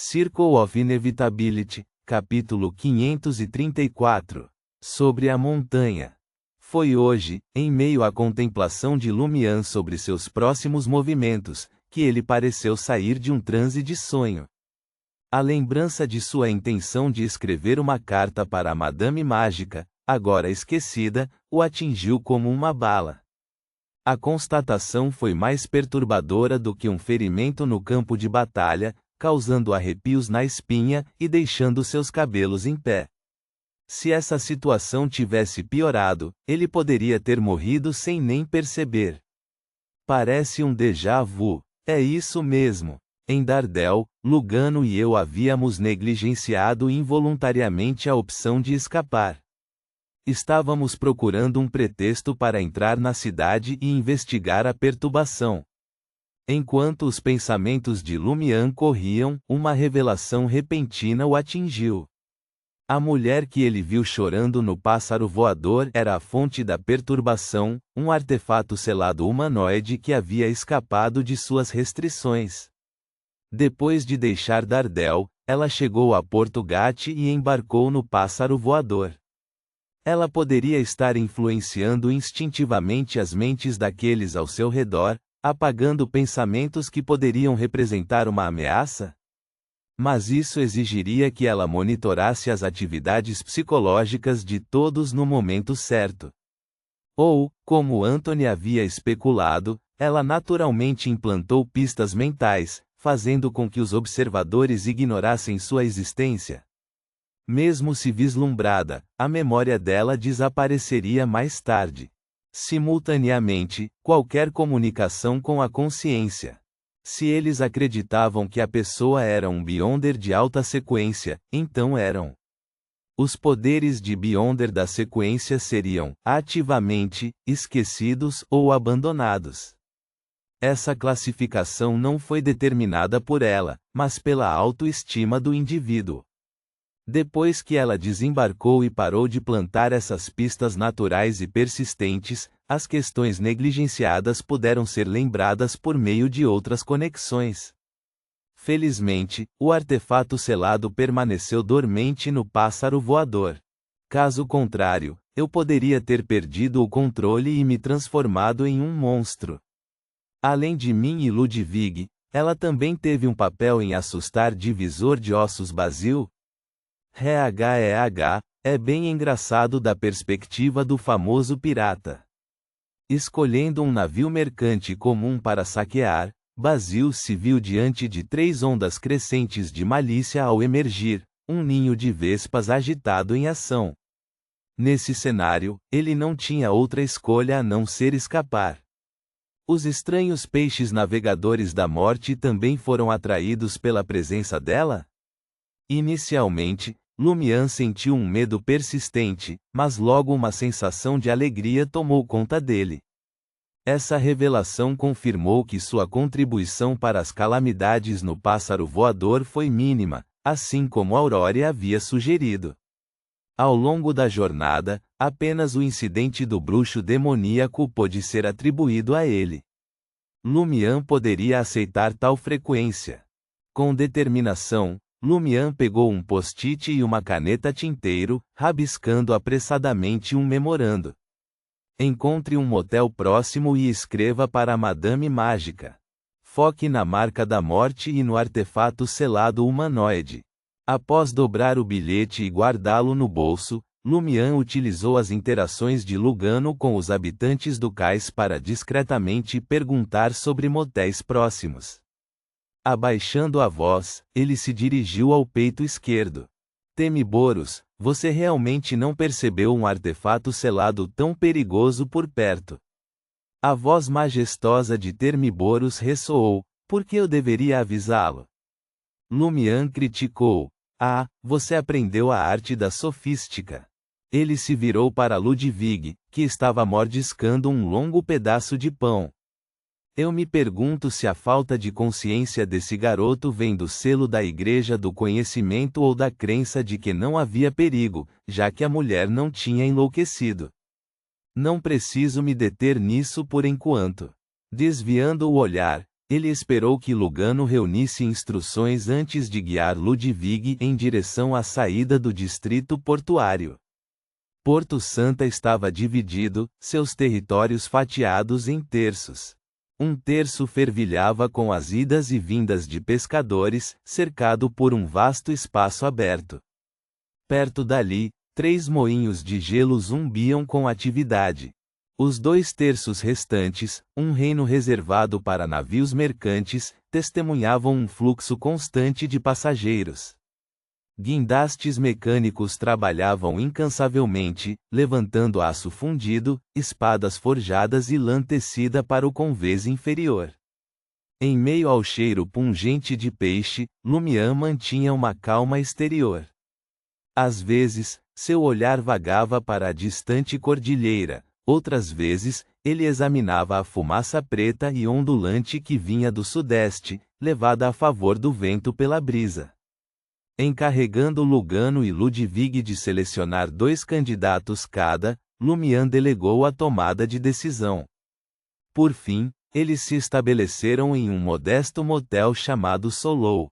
Circle of Inevitability, capítulo 534. Sobre a montanha. Foi hoje, em meio à contemplação de Lumian sobre seus próximos movimentos, que ele pareceu sair de um transe de sonho. A lembrança de sua intenção de escrever uma carta para a Madame Mágica, agora esquecida, o atingiu como uma bala. A constatação foi mais perturbadora do que um ferimento no campo de batalha, causando arrepios na espinha e deixando seus cabelos em pé. Se essa situação tivesse piorado, ele poderia ter morrido sem nem perceber. Parece um déjà vu. É isso mesmo. Em Dardel, Lugano e eu havíamos negligenciado involuntariamente a opção de escapar. Estávamos procurando um pretexto para entrar na cidade e investigar a perturbação. Enquanto os pensamentos de Lumian corriam, uma revelação repentina o atingiu. A mulher que ele viu chorando no pássaro voador era a fonte da perturbação, um artefato selado humanoide que havia escapado de suas restrições. Depois de deixar Dardel, ela chegou a Porto Gatti e embarcou no pássaro voador. Ela poderia estar influenciando instintivamente as mentes daqueles ao seu redor, apagando pensamentos que poderiam representar uma ameaça? Mas isso exigiria que ela monitorasse as atividades psicológicas de todos no momento certo. Ou, como Anthony havia especulado, ela naturalmente implantou pistas mentais, fazendo com que os observadores ignorassem sua existência. Mesmo se vislumbrada, a memória dela desapareceria mais tarde. Simultaneamente, qualquer comunicação com a consciência. Se eles acreditavam que a pessoa era um Beyonder de alta sequência, então eram. Os poderes de Beyonder da sequência seriam, ativamente, esquecidos ou abandonados. Essa classificação não foi determinada por ela, mas pela autoestima do indivíduo. Depois que ela desembarcou e parou de plantar essas pistas naturais e persistentes, as questões negligenciadas puderam ser lembradas por meio de outras conexões. Felizmente, o artefato selado permaneceu dormente no pássaro voador. Caso contrário, eu poderia ter perdido o controle e me transformado em um monstro. Além de mim e Ludwig, ela também teve um papel em assustar Divisor de Ossos Basil. É bem engraçado da perspectiva do famoso pirata. Escolhendo um navio mercante comum para saquear, Basil se viu diante de 3 ondas crescentes de malícia ao emergir, um ninho de vespas agitado em ação. Nesse cenário, ele não tinha outra escolha a não ser escapar. Os estranhos peixes navegadores da morte também foram atraídos pela presença dela? Inicialmente, Lumian sentiu um medo persistente, mas logo uma sensação de alegria tomou conta dele. Essa revelação confirmou que sua contribuição para as calamidades no pássaro voador foi mínima, assim como Aurora havia sugerido. Ao longo da jornada, apenas o incidente do bruxo demoníaco pôde ser atribuído a ele. Lumian poderia aceitar tal frequência. Com determinação, Lumian pegou um post-it e uma caneta tinteiro, rabiscando apressadamente um memorando. Encontre um motel próximo e escreva para a Madame Mágica. Foque na marca da morte e no artefato selado humanoide. Após dobrar o bilhete e guardá-lo no bolso, Lumian utilizou as interações de Lugano com os habitantes do cais para discretamente perguntar sobre motéis próximos. Abaixando a voz, ele se dirigiu ao peito esquerdo. Temiboros, você realmente não percebeu um artefato selado tão perigoso por perto. A voz majestosa de Termiboros ressoou, por que eu deveria avisá-lo? Lumian criticou. Ah, você aprendeu a arte da sofística. Ele se virou para Ludwig, que estava mordiscando um longo pedaço de pão. Eu me pergunto se a falta de consciência desse garoto vem do selo da Igreja do Conhecimento ou da crença de que não havia perigo, já que a mulher não tinha enlouquecido. Não preciso me deter nisso por enquanto. Desviando o olhar, Ele esperou que Lugano reunisse instruções antes de guiar Ludwig em direção à saída do distrito portuário. Porto Santa estava dividido, seus territórios fatiados em terços. Um terço fervilhava com as idas e vindas de pescadores, cercado por um vasto espaço aberto. Perto dali, 3 moinhos de gelo zumbiam com atividade. Os 2 terços restantes, um reino reservado para navios mercantes, testemunhavam um fluxo constante de passageiros. Guindastes mecânicos trabalhavam incansavelmente, levantando aço fundido, espadas forjadas e lã tecida para o convés inferior. Em meio ao cheiro pungente de peixe, Lumian mantinha uma calma exterior. Às vezes, seu olhar vagava para a distante cordilheira. Outras vezes, ele examinava a fumaça preta e ondulante que vinha do sudeste, levada a favor do vento pela brisa. Encarregando Lugano e Ludwig de selecionar 2 candidatos cada, Lumian delegou a tomada de decisão. Por fim, eles se estabeleceram em um modesto motel chamado Solou.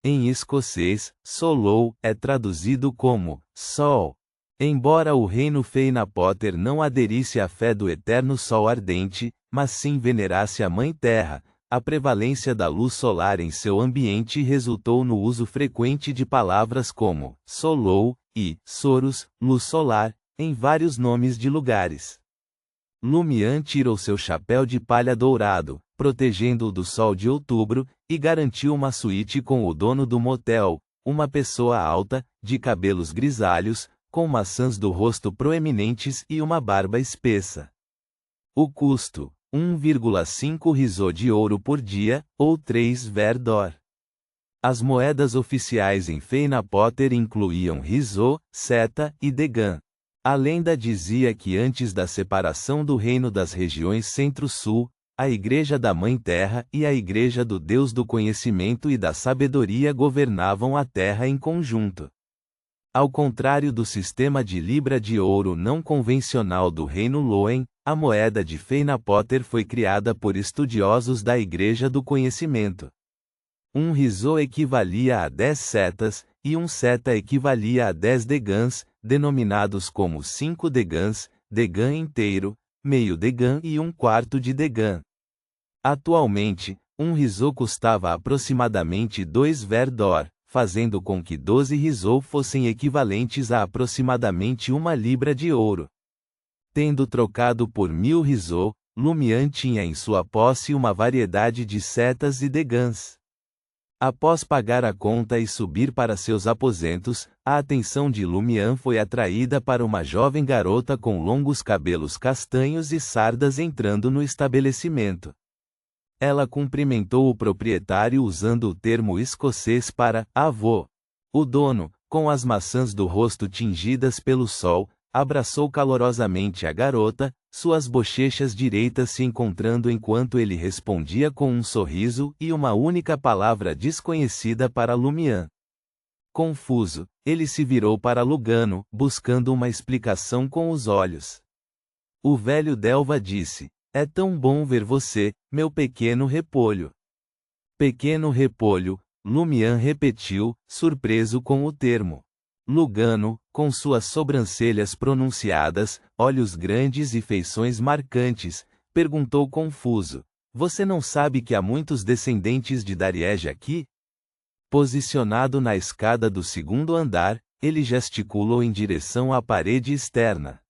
Em escocês, Solou é traduzido como Sol. Embora o reino Feynapotter não aderisse à fé do eterno sol ardente, mas sim venerasse a Mãe Terra, a prevalência da luz solar em seu ambiente resultou no uso frequente de palavras como Solou e Soros, luz solar, em vários nomes de lugares. Lumian tirou seu chapéu de palha dourado, protegendo-o do sol de outubro, e garantiu uma suíte com o dono do motel, uma pessoa alta, de cabelos grisalhos, com maçãs do rosto proeminentes e uma barba espessa. O custo, 1,5 risô de ouro por dia, ou 3 ver-d'or. As moedas oficiais em Feynapotter incluíam risô, seta e degan. A lenda dizia que antes da separação do reino das regiões Centro-Sul, a Igreja da Mãe Terra e a Igreja do Deus do Conhecimento e da Sabedoria governavam a Terra em conjunto. Ao contrário do sistema de libra de ouro não convencional do Reino Loen, a moeda de Feynapotter foi criada por estudiosos da Igreja do Conhecimento. Um risô equivalia a 10 setas, e um seta equivalia a 10 degans, denominados como 5 degans, degan inteiro, meio degan e 1/4 de degan. Atualmente, um risô custava aproximadamente 2 ver-d'or, fazendo com que 12 risô fossem equivalentes a aproximadamente 1 libra de ouro. Tendo trocado por 1000 risô, Lumian tinha em sua posse uma variedade de setas e degans. Após pagar a conta e subir para seus aposentos, a atenção de Lumian foi atraída para uma jovem garota com longos cabelos castanhos e sardas entrando no estabelecimento. Ela cumprimentou o proprietário usando o termo escocês para avô. O dono, com as maçãs do rosto tingidas pelo sol, abraçou calorosamente a garota, suas bochechas direitas se encontrando enquanto ele respondia com um sorriso e uma única palavra desconhecida para Lumian. Confuso, ele se virou para Lugano, buscando uma explicação com os olhos. O velho Delva disse: "É tão bom ver você, meu pequeno repolho." Pequeno repolho, Lumian repetiu, surpreso com o termo. Lugano, com suas sobrancelhas pronunciadas, olhos grandes e feições marcantes, perguntou confuso: "Você não sabe que há muitos descendentes de Dariege aqui?" Posicionado na escada do 2º andar, ele gesticulou em direção à parede externa.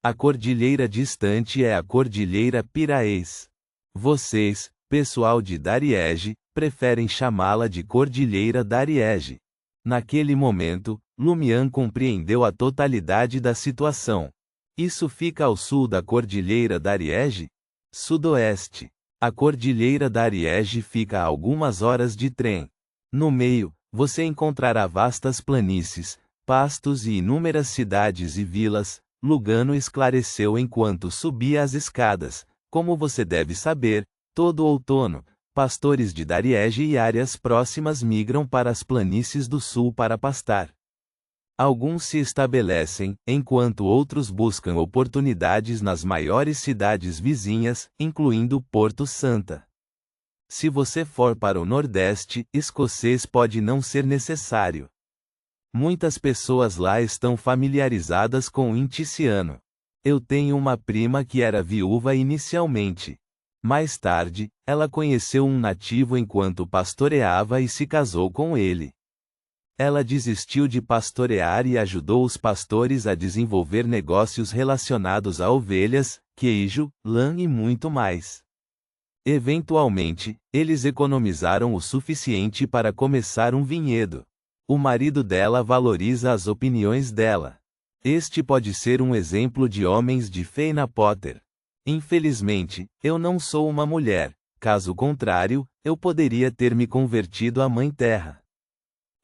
A cordilheira distante é a Cordilheira Piraeus. Vocês, pessoal de Dariege, preferem chamá-la de Cordilheira Dariege. Naquele momento, Lumian compreendeu a totalidade da situação. Isso fica ao sul da Cordilheira Dariege? Sudoeste. A Cordilheira Dariege fica a algumas horas de trem. No meio, você encontrará vastas planícies, pastos e inúmeras cidades e vilas, Lugano esclareceu enquanto subia as escadas. Como você deve saber, todo outono, pastores de Dariege e áreas próximas migram para as planícies do sul para pastar. Alguns se estabelecem, enquanto outros buscam oportunidades nas maiores cidades vizinhas, incluindo Porto Santa. Se você for para o Nordeste, escocês pode não ser necessário. Muitas pessoas lá estão familiarizadas com o inticiano. Eu tenho uma prima que era viúva inicialmente. Mais tarde, ela conheceu um nativo enquanto pastoreava e se casou com ele. Ela desistiu de pastorear e ajudou os pastores a desenvolver negócios relacionados a ovelhas, queijo, lã e muito mais. Eventualmente, eles economizaram o suficiente para começar um vinhedo. O marido dela valoriza as opiniões dela. Este pode ser um exemplo de homens de fé na Potter. Infelizmente, eu não sou uma mulher, caso contrário, eu poderia ter me convertido à Mãe Terra.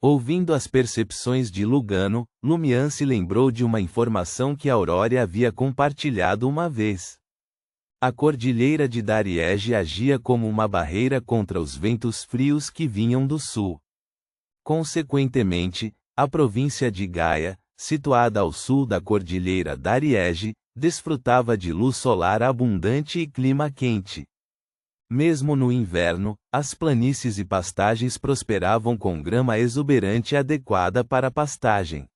Ouvindo as percepções de Lugano, Lumian se lembrou de uma informação que Aurora havia compartilhado uma vez. A cordilheira de Dariege agia como uma barreira contra os ventos frios que vinham do sul. Consequentemente, a província de Gaia, situada ao sul da cordilheira Dariege, desfrutava de luz solar abundante e clima quente. Mesmo no inverno, as planícies e pastagens prosperavam com grama exuberante adequada para pastagem.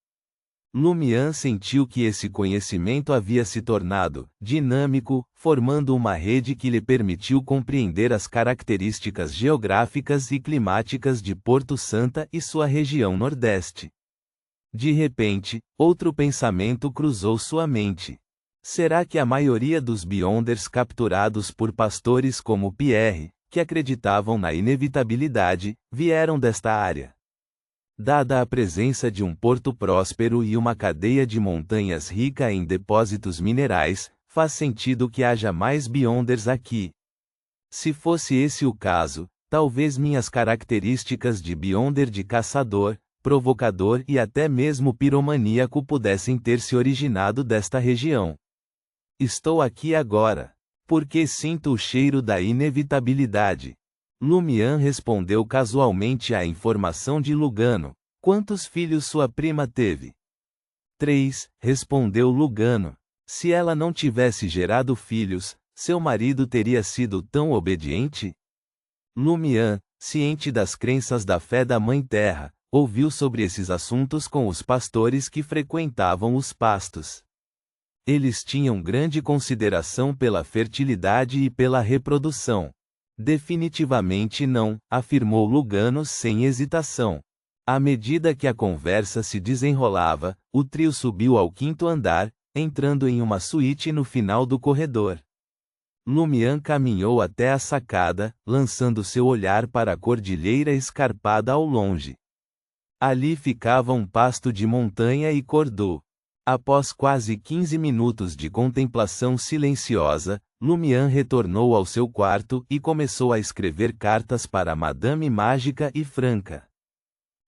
Lumian sentiu que esse conhecimento havia se tornado dinâmico, formando uma rede que lhe permitiu compreender as características geográficas e climáticas de Porto Santa e sua região nordeste. De repente, outro pensamento cruzou sua mente. Será que a maioria dos Beyonders capturados por pastores como Pierre, que acreditavam na inevitabilidade, vieram desta área? Dada a presença de um porto próspero e uma cadeia de montanhas rica em depósitos minerais, faz sentido que haja mais Beyonders aqui. Se fosse esse o caso, talvez minhas características de Beyonder de caçador, provocador e até mesmo piromaníaco pudessem ter se originado desta região. Estou aqui agora, porque sinto o cheiro da inevitabilidade. Lumian respondeu casualmente à informação de Lugano. Quantos filhos sua prima teve? 3, respondeu Lugano. Se ela não tivesse gerado filhos, seu marido teria sido tão obediente? Lumian, ciente das crenças da fé da Mãe Terra, ouviu sobre esses assuntos com os pastores que frequentavam os pastos. Eles tinham grande consideração pela fertilidade e pela reprodução. Definitivamente não, afirmou Lugano sem hesitação. À medida que a conversa se desenrolava, o trio subiu ao 5º andar, entrando em uma suíte no final do corredor. Lumian caminhou até a sacada, lançando seu olhar para a cordilheira escarpada ao longe. Ali ficava um pasto de montanha e cordô. Após quase 15 minutos de contemplação silenciosa, Lumian retornou ao seu quarto e começou a escrever cartas para Madame Mágica e Franca.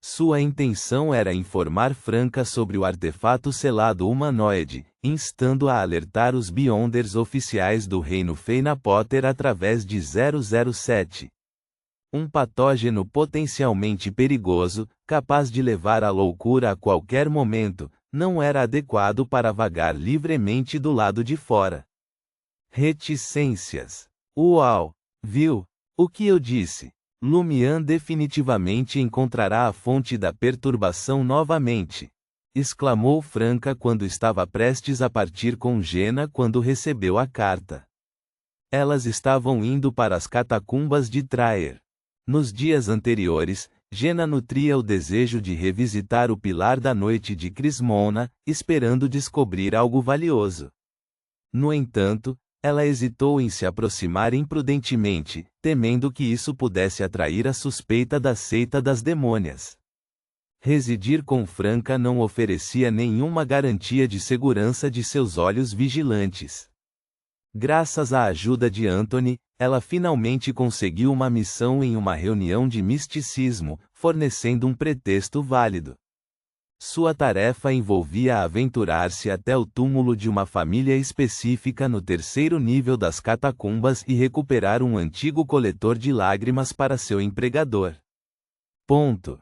Sua intenção era informar Franca sobre o artefato selado humanoide, instando-a a alertar os Beyonders oficiais do Reino Feina Potter através de 007. Um patógeno potencialmente perigoso, capaz de levar à loucura a qualquer momento, não era adequado para vagar livremente do lado de fora. Reticências. Uau! Viu? O que eu disse? Lumian definitivamente encontrará a fonte da perturbação novamente. Exclamou Franca quando estava prestes a partir com Jenna quando recebeu a carta. Elas estavam indo para as catacumbas de Traer. Nos dias anteriores, Jenna nutria o desejo de revisitar o Pilar da Noite de Crismona, esperando descobrir algo valioso. No entanto, ela hesitou em se aproximar imprudentemente, temendo que isso pudesse atrair a suspeita da seita das demônias. Residir com Franca não oferecia nenhuma garantia de segurança de seus olhos vigilantes. Graças à ajuda de Anthony, ela finalmente conseguiu uma missão em uma reunião de misticismo, fornecendo um pretexto válido. Sua tarefa envolvia aventurar-se até o túmulo de uma família específica no 3º nível das catacumbas e recuperar um antigo coletor de lágrimas para seu empregador. Ponto.